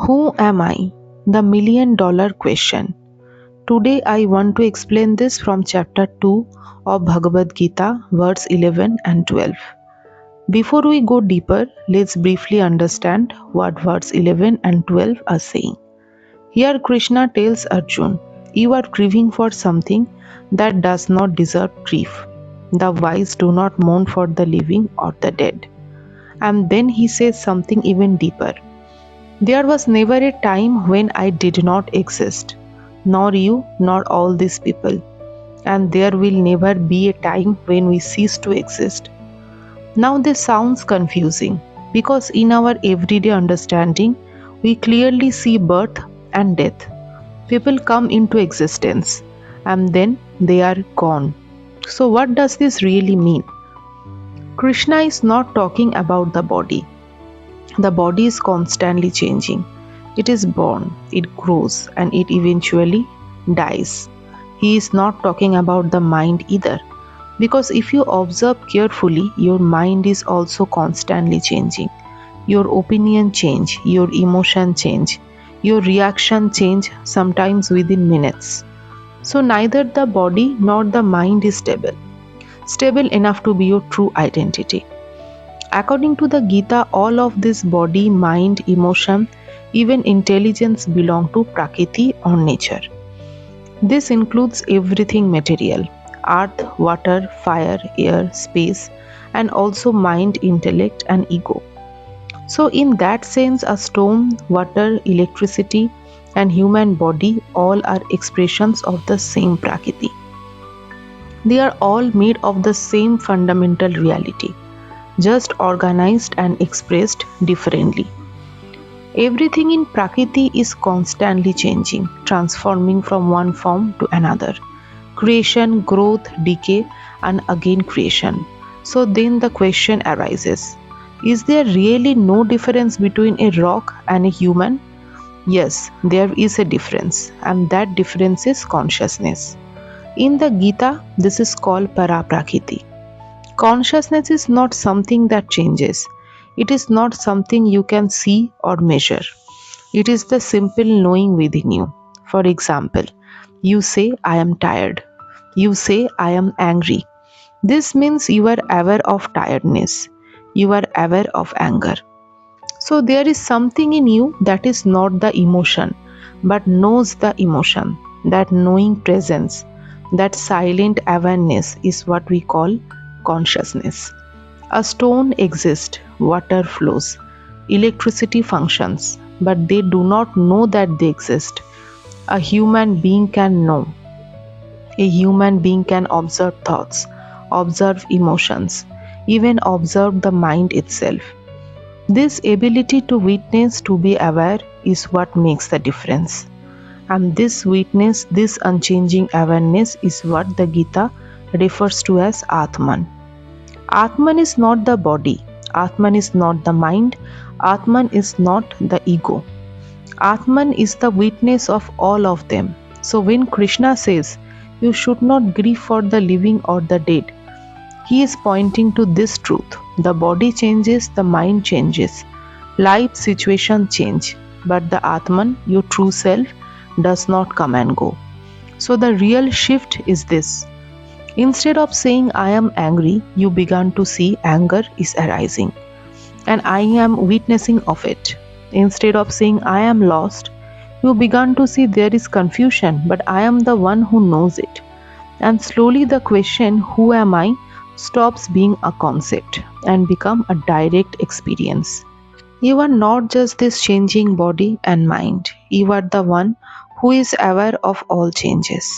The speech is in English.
Who am I? The $1,000,000 question. Today I want to explain this from chapter 2 of Bhagavad Gita, verse 11 and 12. Before we go deeper, let's briefly understand what verse 11 and 12 are saying. Here Krishna tells Arjun, you are grieving for something that does not deserve grief. The wise do not mourn for the living or the dead. And then he says something even deeper. There was never a time when I did not exist, nor you, nor all these people. And there will never be a time when we cease to exist. Now this sounds confusing because in our everyday understanding, we clearly see birth and death. People come into existence and then they are gone. So what does this really mean? Krishna is not talking about the body. The body is constantly changing. It is born, it grows, and it eventually dies. He is not talking about the mind either. Because if you observe carefully, your mind is also constantly changing. Your opinion change, your emotion change, your reaction change, sometimes within minutes. So neither the body nor the mind is stable enough to be your true identity. According to the Gita, all of this body, mind, emotion, even intelligence belong to Prakriti or nature. This includes everything material: earth, water, fire, air, space, and also mind, intellect, and ego. So in that sense, a stone, water, electricity, and human body all are expressions of the same Prakriti. They are all made of the same fundamental reality, just organized and expressed differently. Everything in Prakriti is constantly changing, transforming from one form to another. Creation, growth, decay, and again creation. So then the question arises, is there really no difference between a rock and a human? Yes, there is a difference, and that difference is consciousness. In the Gita, this is called Paraprakriti. Consciousness is not something that changes. It is not something you can see or measure. It is the simple knowing within you. For example, you say, I am tired. You say, I am angry. This means you are aware of tiredness. You are aware of anger. So there is something in you that is not the emotion, but knows the emotion. That knowing presence, that silent awareness is what we call consciousness. A stone exists, water flows, electricity functions, but they do not know that they exist. A human being can know. A human being can observe thoughts, observe emotions, even observe the mind itself. This ability to witness, to be aware, is what makes the difference. And this witness, this unchanging awareness is what the Gita refers to as Atman. Atman is not the body. Atman is not the mind. Atman is not the ego. Atman is the witness of all of them. So when Krishna says, you should not grieve for the living or the dead, he is pointing to this truth. The body changes, the mind changes, life situation change, but the Atman, your true self, does not come and go. So the real shift is this. Instead of saying I am angry, you began to see anger is arising, and I am witnessing of it. Instead of saying I am lost, you began to see there is confusion, but I am the one who knows it. And slowly the question, who am I, stops being a concept and become a direct experience. You are not just this changing body and mind. You are the one who is aware of all changes.